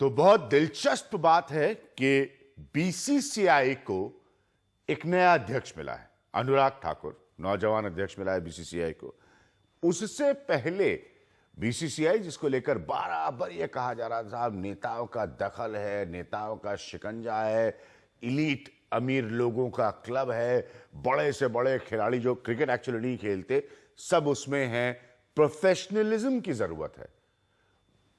तो बहुत दिलचस्प बात है कि बीसीसीआई को एक नया अध्यक्ष मिला है, अनुराग ठाकुर, नौजवान अध्यक्ष मिला है बीसीसीआई को। उससे पहले बीसीसीआई, जिसको लेकर बराबर ये कहा जा रहा था साहब नेताओं का दखल है, नेताओं का शिकंजा है, इलीट अमीर लोगों का क्लब है, बड़े से बड़े खिलाड़ी जो क्रिकेट एक्चुअली नहीं खेलते सब उसमें हैं, प्रोफेशनलिज्म की जरूरत है।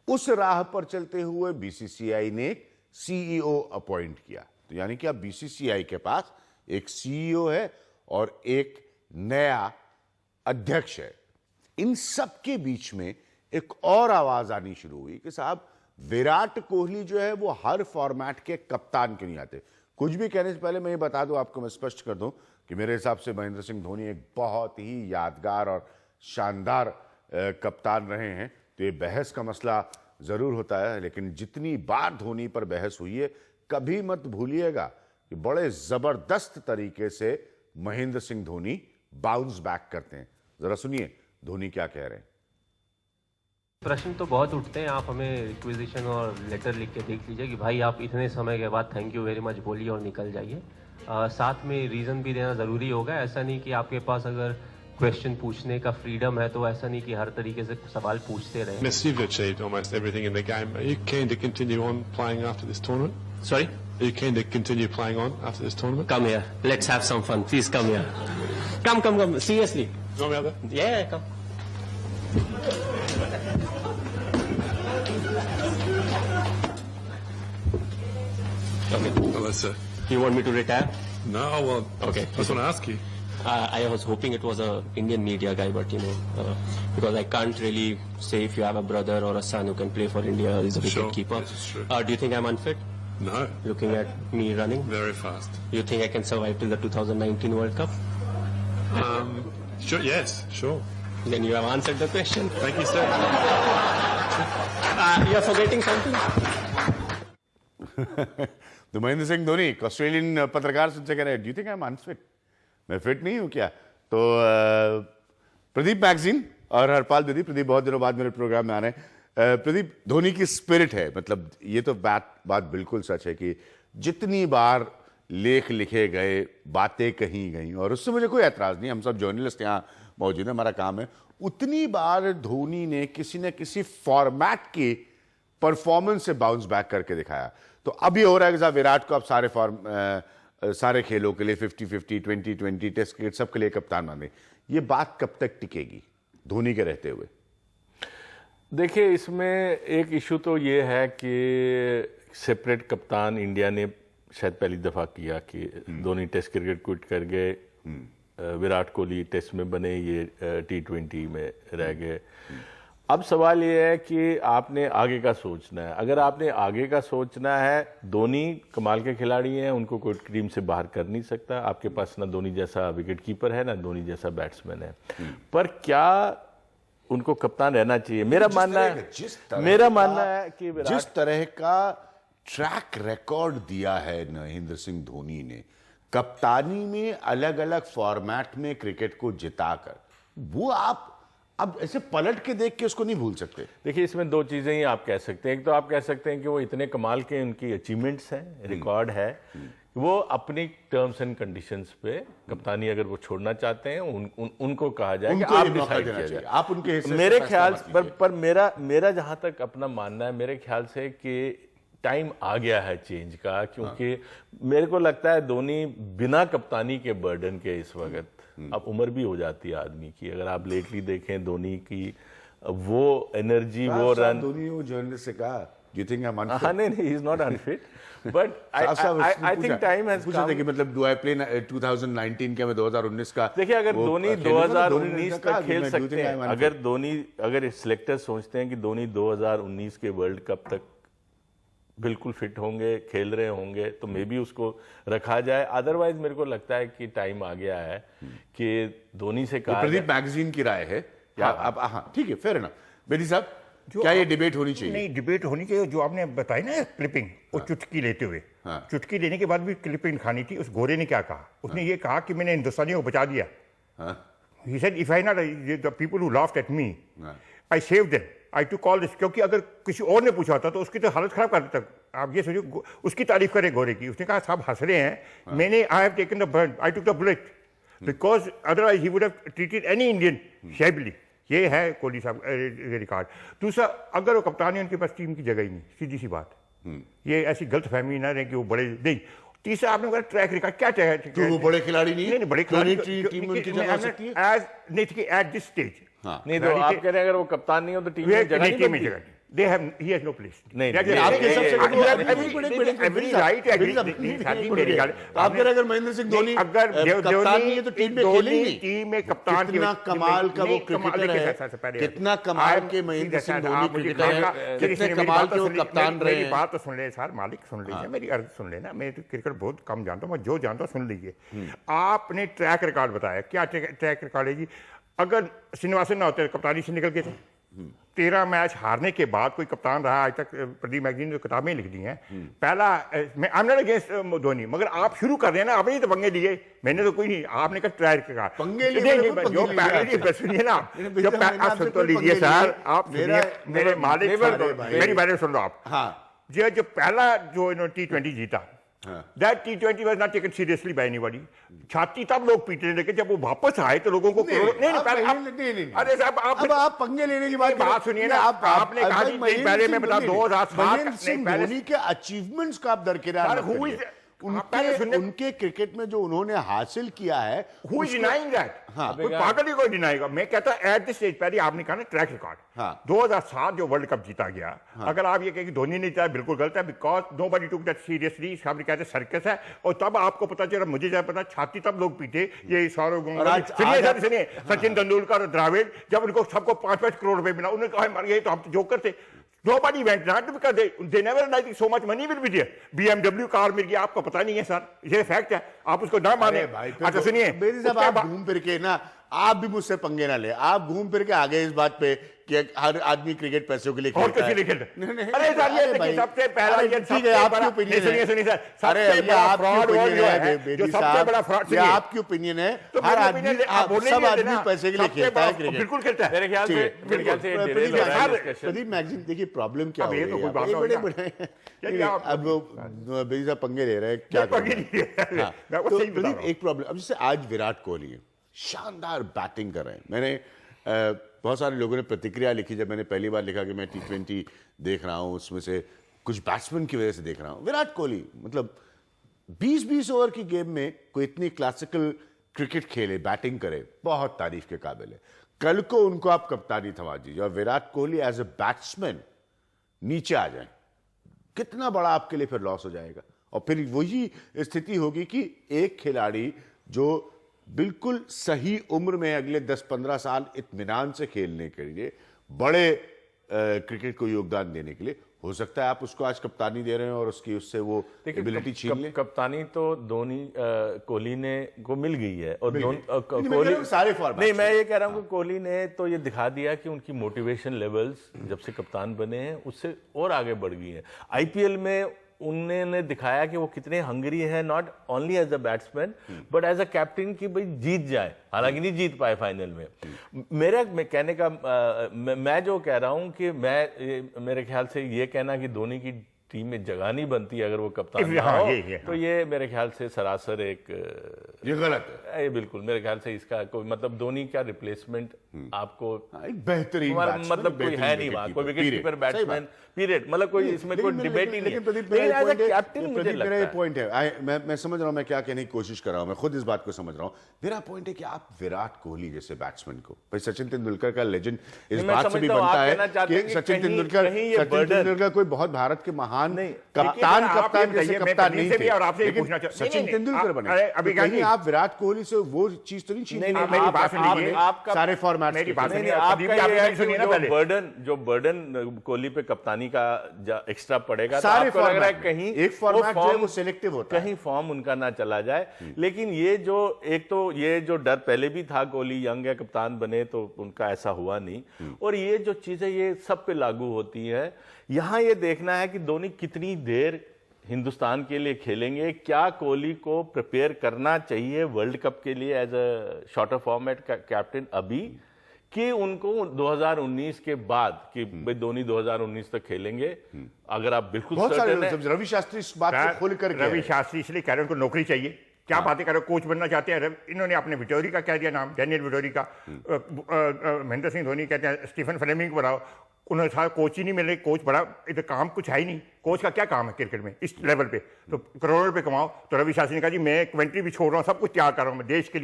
उस राह पर चलते हुए बीसीसीआई ने सीईओ अपॉइंट किया। तो यानी कि अब बीसीसीआई के पास एक सीईओ है और एक नया अध्यक्ष है। इन सब के बीच में एक और आवाज आनी शुरू हुई कि साहब विराट कोहली जो है वो हर फॉर्मेट के कप्तान के नहीं आते। कुछ भी कहने से पहले मैं ये बता दूं आपको, मैं स्पष्ट कर दूं कि मेरे हिसाब से महेंद्र सिंह धोनी एक बहुत ही यादगार और शानदार कप्तान रहे हैं। तो ये बहस का मसला जरूर होता है, लेकिन जितनी बार धोनी पर बहस हुई है कभी मत भूलिएगा कि बड़े जबरदस्त तरीके से महेंद्र सिंह धोनी बाउंस बैक करते हैं। जरा सुनिए धोनी क्या कह रहे हैं। प्रश्न तो बहुत उठते हैं, आप हमें रिक्वेजिशन और लेटर लिख के देख लीजिए कि भाई आप इतने समय के बाद थैंक यू वेरी मच बोलिए और निकल जाइए। साथ में रीज़न भी देना ज़रूरी होगा। ऐसा नहीं कि आपके पास अगर क्वेश्चन पूछने का फ्रीडम है तो ऐसा नहीं कि हर तरीके से सवाल पूछते रहे। You've achieved almost everything in the game. Are you keen to continue on playing after this tournament? Sorry? Are you keen to continue playing on after this tournament? Come here. Let's have some fun. Please come here. Come. Seriously. You want me out there? Yeah, come. Okay. Hello, sir. You want me to retire? No, well, Okay. I just want to ask you. I was hoping it was a Indian media guy, but because I can't really say if you have a brother or a son who can play for India, is a wicket Sure, keeper. this is true. Do you think I'm unfit? No, Looking at me running, very fast. you think I can survive till the 2019 World Cup? Sure, yes, sure. Then you have answered the question. Thank you, sir. You are forgetting something. तो Mahendra Singh Dhoni Australian पत्रकार से कह रहे हैं, do you think I am unfit? मैं fit नहीं हूं क्या? तो प्रदीप मैगजीन और हरपाल दीदी, प्रदीप बहुत दिनों बाद मेरे प्रोग्राम में आ रहे हैं। प्रदीप, धोनी की स्पिरिट है, मतलब ये तो बात बिल्कुल सच है कि जितनी बार लेख लिखे गए, बातें कही गई, और उससे मुझे कोई एतराज नहीं, हम सब जर्नलिस्ट यहाँ मौजूद हैं, हमारा काम है, उतनी बार धोनी ने किसी न किसी फॉर्मेट की परफॉर्मेंस से बाउंस बैक करके दिखाया। तो अब ये हो रहा है कि साहब विराट को अब सारे खेलों के लिए 50-50, 20-20 टेस्ट क्रिकेट सब के लिए कप्तान माने। ये बात कब तक टिकेगी धोनी के रहते हुए? देखिए, इसमें एक इशू तो ये है कि सेपरेट कप्तान इंडिया ने शायद पहली दफा किया कि धोनी टेस्ट क्रिकेट क्विट कर गए, विराट कोहली टेस्ट में बने, ये T20 में रह गए। अब सवाल ये है कि आपने आगे का सोचना है। अगर आपने आगे का सोचना है, धोनी कमाल के खिलाड़ी हैं, उनको कोई टीम से बाहर कर नहीं सकता। आपके पास ना धोनी जैसा विकेट कीपर है, ना धोनी जैसा बैट्समैन है, पर क्या उनको कप्तान रहना चाहिए? मेरा मानना है कि जिस तरह का ट्रैक रिकॉर्ड दिया है महेंद्र सिंह धोनी ने कप्तानी में, अलग अलग फॉर्मेट में क्रिकेट को जिताकर, वो आप अब ऐसे पलट के देख के उसको नहीं भूल सकते। देखिए, इसमें दो चीजें ही आप कह सकते हैं। एक तो आप कह सकते हैं कि वो इतने कमाल के उनकी अचीवमेंट्स हैं, रिकॉर्ड है, वो अपनी टर्म्स एंड कंडीशंस पे कप्तानी अगर वो छोड़ना चाहते हैं, उनको कहा जाए कि आप डिसाइड कीजिए, आप उनके हिस्से से मेरे फैसला ख्याल मत कीजिए। पर मेरा जहां तक अपना मानना है, मेरे ख्याल से कि टाइम आ गया है चेंज का, क्योंकि मेरे को लगता है धोनी बिना कप्तानी के बर्डन के इस वक्त, अब उम्र भी हो जाती है आदमी की, अगर आप लेटली देखें धोनी की वो एनर्जी, वो रन, धोनी वो जर्नलिस्ट से कहा, do you think I am unfit? हाँ, नहीं, ही is not unfit, but I think time has पूछा था कि मतलब डू आई प्ले 2019 का, मैं 2019 का। देखिए, अगर धोनी 2019 तक खेल सकते हैं, अगर सिलेक्टर सोचते हैं कि धोनी 2019 के वर्ल्ड कप तक बिल्कुल फिट होंगे, खेल रहे होंगे, तो मे बी उसको रखा जाए। अदरवाइज मेरे को लगता है कि टाइम आ गया है कि धोनी से कहा। प्रदीप मैगजीन की राय है, हाँ ठीक है, फेयर एनफ। बेदी साहब, क्या ये डिबेट होनी चाहिए? नहीं, डिबेट होनी चाहिए। जो आपने बताई ना क्लिपिंग, वो चुटकी लेते हुए, चुटकी लेने के बाद भी क्लिपिंग खानी थी। उस गोरे ने क्या कहा? उसने ये कहा कि मैंने हिंदुस्तानियों को बचा दिया। He said, if I not the people who laughed at me, I saved them. I too call this, क्योंकि अगर किसी और ने पूछा होता तो उसकी तो हालत खराब कर देता। आप ये सोचो, उसकी तारीफ करें घोड़े की, उसने कहा साहब हंस रहे हैं, मैंने I have taken the burn, I took the bullet, because otherwise he would have treated any Indian shabbily. ये है कोहली साहब रिकॉर्ड। दूसरा, अगर वो कप्तान है, उनके पास टीम की जगह ही नहीं, सीधी सी बात। ये ऐसी गलत फहमी ना रहे कि वो बड़े नहीं। तीसरा, आपने बोला ट्रैक रिकॉर्ड, क्या ट्रैक? क्यों वो बड़े खिलाड़ी नहीं? नहीं, बड़े खिलाड़ी टीम उनकी जगह हो सकती है एज नहीं थी एट दिस स्टेज। नहीं तो आप कह रहे हैं अगर वो कप्तान नहीं हो तो टीम में जगह नहीं बनती। They have, he has no place. नहीं, आपके हिसाब से every right to agree. आप कह रहे अगर महेंद्र सिंह धोनी अगर कप्तान नहीं है तो टीम में खेलेंगे नहीं। टीम में कप्तान कितना कमाल का वो क्रिकेटर है, कितना कमाल के महेंद्र सिंह धोनी क्रिकेटर है, कितने कमाल के वो कप्तान रहे हैं। मेरी बात तो सुन ले सर, मालिक सुन लीजिए, मेरी अर्ज सुन लेना। मैं तो क्रिकेट बहुत कम जानता हूँ, मैं जो जानता हूँ सुन लीजिए। आपने ट्रैक रिकॉर्ड बताया, क्या ट्रैक रिकॉर्ड है जी? अगर श्रीनिवासन ना होते कप्तानी से निकल के थे, 13 मैच हारने के बाद कोई कप्तान रहा आज तक? प्रदीप मैगजीन ने किताबें लिख दी हैं। पहला, मैं I am not against Dhoni, मगर आप शुरू कर रहे हैं ना, आपने तो पंगे लिए, मैंने तो कोई नहीं। आपने कहा ट्रायल का पंगे लिए, जो पहले सुनिए ना, जब आप सुन तो लीजिए सर, आप मेरे मालिक, मेरी बात सुन लो आप। हाँ, जो पहला जो इन्होंने T20 जीता, That T20 was not taken seriously by anybody. छाती तब लोग पीटे, लेकिन जब वो वापस आए तो लोगों को नहीं। अरे साहब, आप पंगे लेने की बात सुनिए ना। आपने कहा कि पहले मैं बता 2007 धोनी के अचीवमेंट्स का आप दरकिनार मत करिए। उनके क्रिकेट में जो उन्होंने हासिल किया है, Who is denying that? कोई पागल ही कोई डिनाएगा। मैं कहता एट दिस स्टेज, पहले आपने कहा ना ट्रैक रिकॉर्ड, 2007 जो वर्ल्ड कप जीता गया, अगर आप ये कहें कि धोनी ने जीता, बिल्कुल गलत है, because nobody took that seriously. सब कहते सर्कस है, और तब आपको पता चला, मुझे जब पता, छाती तब लोग पीटे, ये सौरव गांगुली, सुनिए सचिन तेंदुलकर और द्रविड़, जब उनको सबको 5-5 करोड़ रुपए मिला, उन्होंने कहा मर गए तो हम तो जोकर थे। Nobody went not because they never realized so much money will be there. BMW car मिल गया, आपको पता नहीं है सर, ये फैक्ट है, आप उसको ना माने। अच्छा सुनिए, आप घूम फिर के ना, आप भी मुझसे पंगे ना ले, आप घूम फिर के आ गए इस बात पे कि हर आदमी क्रिकेट पैसों के लिए खेलता है। अरे सर, ये सबसे पहला, ये ठीक है, आपकी ओपिनियन है। सुनिए सर, सबसे बड़ा फ्रॉड जो है, जो सबसे बड़ा फ्रॉड, ये आपकी ओपिनियन है। हर आदमी, सब आदमी पैसे के लिए खेलता है क्रिकेट, बिल्कुल खेलता है। मेरे ख्याल से प्रदीप मैगजीन, देखिए प्रॉब्लम क्या है, अब बेजी साहब पंगे ले रहे हैं, क्या प्रदीप एक प्रॉब्लम, अब जैसे आज विराट कोहली है, शानदार बैटिंग कर रहे हैं। मैंने बहुत सारे लोगों ने प्रतिक्रिया लिखी जब मैंने पहली बार लिखा कि मैं T20 देख रहा हूं, उसमें से कुछ बैट्समैन की वजह से देख रहा हूं। विराट कोहली मतलब 20-20 ओवर की गेम में कोई इतनी क्लासिकल क्रिकेट खेले, बैटिंग करे, बहुत तारीफ के काबिल है। कल को उनको आप कप्तानी थमा दीजिए और Virat Kohli as a batsman नीचे आ जाए, कितना बड़ा आपके लिए फिर लॉस हो जाएगा। और फिर वही स्थिति होगी कि एक खिलाड़ी जो बिल्कुल सही उम्र में अगले 10-15 साल इत्मीनान से खेलने के लिए, बड़े क्रिकेट को योगदान देने के लिए, हो सकता है आप उसको आज कप्तानी दे रहे हैं और उससे वो एबिलिटी छीन ले। कप्तानी तो धोनी कोहली ने को मिल गई है, और कोहली सारे फॉर्मेट नहीं, मैं ये कह रहा हूँ कि कोहली ने तो ये दिखा दिया कि उनकी मोटिवेशन लेवल्स जब से कप्तान बने हैं उससे और आगे बढ़ गई है। आईपीएल में उन्होंने दिखाया कि वो कितने हंगरी है, not only as a batsman but as a captain, कि भाई जीत जाए। हालांकि नहीं जीत पाए फाइनल में। मैं कहने का मैं जो कह रहा हूं कि मेरे ख्याल से ये कहना कि धोनी की टीम में जगह नहीं बनती अगर वो कप्तान ना हो, तो ये मेरे ख्याल से सरासर ये गलत है। ये बिल्कुल मेरे ख्याल से इसका कोई मतलब धोनी का रिप्लेसमेंट आपको एक बेहतरीन मतलब कोई है नहीं बात, कोई विकेट कीपर बैट्समैन पीरियड, मतलब कोई इसमें कोई डिबेट ही नहीं है। प्रदीप मेरा ये पॉइंट है, मैं समझ रहा हूं मैं क्या कहने की कोशिश कर रहा हूं, मैं खुद इस बात को समझ रहा हूं। मेरा पॉइंट है कि आप विराट कोहली जैसे बैट्समैन को, भाई सचिन तेंदुलकर का लेजेंड इस बात से भी बनता है कि सचिन तेंदुलकर कोई बहुत भारत के महान कप्तान जैसे कप्तान नहीं थे, लेकिन सचिन तेंदुलकर बने। अभी कहीं आप विराट कोहली से वो चीज तो नहीं छीन रहे सारे फॉर्मेट। जो बर्डन कोहली पे कप्तानी का एक्स्ट्रा पड़ेगा, सारे तो लग रहा है कहीं एक फॉर्मेट जो है वो सिलेक्टिव होता है, कहीं फॉर्म उनका ना चला जाए। लेकिन ये जो एक तो ये जो डर पहले भी था, कोहली यंग है, कप्तान बने तो उनका ऐसा हुआ नहीं, और ये जो चीजें ये सब पे लागू होती है। यहां ये देखना है कि धोनी कितनी देर हिंदुस्तान के लिए खेलेंगे, क्या कोहली को प्रिपेयर करना चाहिए वर्ल्ड कप के लिए एज अ शॉर्टर फॉर्मेट का कैप्टन अभी, कि उनको 2019 के बाद कि भाई धोनी 2019 तक खेलेंगे, अगर आप बिल्कुल बहुत सारे certain हैं- लोग, रवि शास्त्री इस बात को खोल कर रवि शास्त्री इसलिए कह रहे हैं उनको नौकरी चाहिए, क्या बातें कर रहे हो, कोच बनना चाहते हैं। इन्होंने अपने विटोरी का कह दिया नाम, डैनियल विटोरी का। महेंद्र सिंह धोनी कहते हैं स्टीफन फ्लेमिंग को बनाओ, उन्होंने कहा कोच ही नहीं मिल रहे, कोच बड़ा इधर काम कुछ है ही नहीं, कोच का क्या काम है क्रिकेट में इस लेवल पे, तो करोड़ों रुपए कमाओ। तो रवि शास्त्री ने कहा जी मैं कमेंट्री भी छोड़ रहा हूँ, सब कुछ त्याग कर रहा हूँ, मैं देश के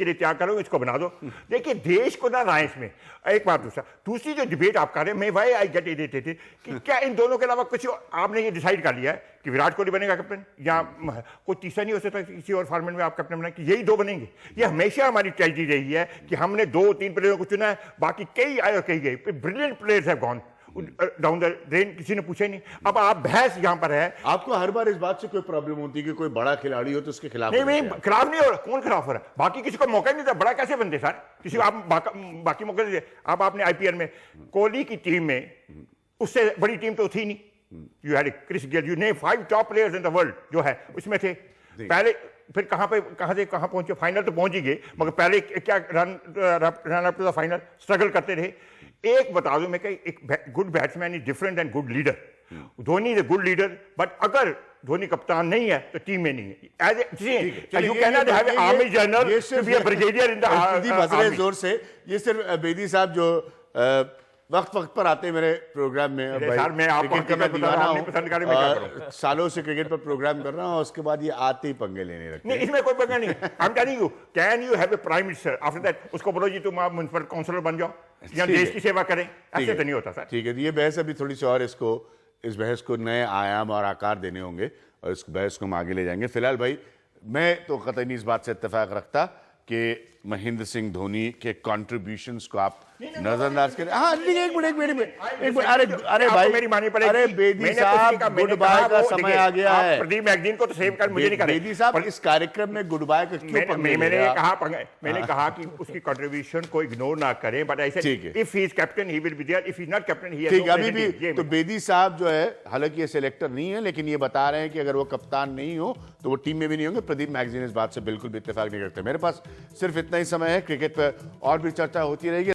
लिए त्याग कर रहा हूँ, इसको बना दो। देखिए देश को ना लाए इसमें। एक बात दूसरी जो डिबेट आप कर रहे हैं, मैं वाई आई गेट इरिटेटेड कि क्या इन दोनों के अलावा कुछ आपने ये डिसाइड कर लिया है कि विराट कोहली बनेगा कैप्टन या कोई तीसरा नहीं हो सकता किसी और फॉर्मेट में आप कैप्टन बना, कि यही दो बनेंगे। ये हमेशा हमारी ट्रेजेडी रही है कि हमने 2-3 प्लेयरों को चुना है, बाकी कई आए और कई गए, brilliant players have gone down the drain, किसी ने पूछा ही नहीं। अब आप बहस यहां पर है। आपको हर बार इस बात से कोई प्रॉब्लम होती है कि कोई बड़ा खिलाड़ी हो तो उसके खिलाफ नहीं खिलाफ नहीं हो रहा, कौन खिलाफ हो रहा है, बाकी किसी को मौका नहीं था, बड़ा कैसे बनते सर, किसी को आप बाकी मौके नहीं। अब आपने आईपीएल में कोहली की टीम में उससे बड़ी टीम तो थी नहीं, you had Chris Gayle, you name 5 top players in the world जो है उसमें थे पहले, फिर कहां से कहां पहुंचे, फाइनल तो पहुंच ही गए, मगर पहले क्या run up to the final struggle करते रहे। एक बता दूं मैं कि एक good batsman is different than good leader. Dhoni is a good leader, but अगर धोनी कप्तान नहीं है तो टीम में नहीं है। As you can not have an army general to be a brigadier in the army. जोर से ये सिर्फ बेदी साहब जो वक्त पर आते हैं मेरे प्रोग्राम में, सर मैं आपको पसंद करें, मैं क्या करूं? सालों से क्रिकेट पर प्रोग्राम कर रहा हूं, उसके बाद ये आते ही पंगे लेने लगते नहीं, इसमें कोई पंगा नहीं। I am telling you, can you have a prime minister after that, उसको बोलो जी तुम आप म्युनिसिपल काउंसिलर बन जाओ या देश की सेवा करें, ऐसे तो नहीं होता सर। ठीक है, ये बहस अभी थोड़ी सी और इस बहस को नए आयाम और आकार देने होंगे और इस बहस को हम आगे ले जाएंगे। फिलहाल भाई मैं तो कतई नहीं इस बात से इत्तेफाक रखता कि महेंद्र सिंह धोनी के कंट्रीब्यूशंस को आप नजरअंदाज करें। हाँ एक मिनट, अरे भाई मेरी माननी पड़ेगी, अरे बेदी साहब गुड बाय का समय आ गया है। प्रदीप मैगजीन को तो सेव कर मुझे नहीं करें। बेदी साहब इस कार्यक्रम में गुड बाय का क्यों पंगे ले रहे हैं? मैंने कहा कि उसकी कंट्रीब्यूशन को इग्नोर ना करें, बट ऐसे if he is captain he will be there, if he is not captain he ठीक है। अभी भी तो बेदी साहब जो है, हालांकि ये सिलेक्टर नहीं है, लेकिन ये बता रहे हैं कि अगर वो कप्तान नहीं हो तो वो टीम में भी नहीं होंगे। प्रदीप मैगजीन इस बात से बिल्कुल भी इत्तेफाक नहीं करते। मेरे पास सिर्फ इतना ही समय है, क्रिकेट पर और भी चर्चा होती रहेगी।